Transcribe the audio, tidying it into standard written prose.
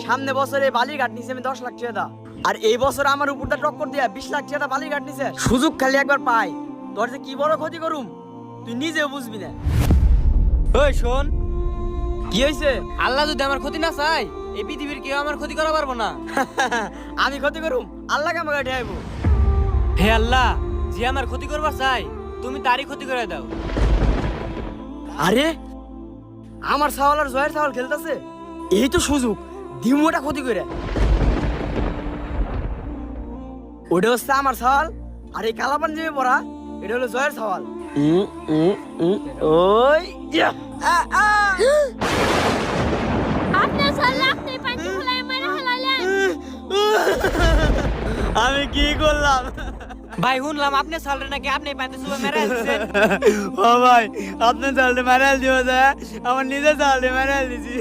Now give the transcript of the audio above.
সামনে বছরে বালির ঘাট নিছে আমি 10 লাখ টাকা আর এই বছর আমার উপরটা টক্কর দিয়া 20 লাখ টাকা বালির ঘাট নিছে সুযোগ খালি একবার পাই তোর যে কি বড় ক্ষতি করুম তুই নিজেও বুঝবি না। ওই শোন, কি হইছে? আল্লাহ যদি আমার ক্ষতি না চাই এই পৃথিবীর কেউ আমার ক্ষতি করা পারবো না। আমি ক্ষতি করুম আল্লাহকে আমাকে ঠেয়াইবো। হে আল্লাহ, যে আমার ক্ষতি করবার চাই তুমি তারই ক্ষতি করে দাও। আরে আমার সাওয়াল আর জয়ের সাওয়াল খেলতেছে, এই তো সুযোগ দিমোটা ক্ষতি করে। ওটা হচ্ছে আমার সাওয়াল আর এই কালা পাঞ্জাবি পরা এটা হলো জয়ের সাওয়াল। ওই ইয়া, আ, আ। আপনার সাল আপনি পাঁচটি খোলায় মেরে হালালেন। আমি কি করলাম? ভাই শুনলাম আপনি সালরে নাকি আপনি পাইতে সুবে মেরে দিছেন। ও ভাই আপনার সালটা মেরাল দিও আমার নিজের সালটা মেরাল দিছি।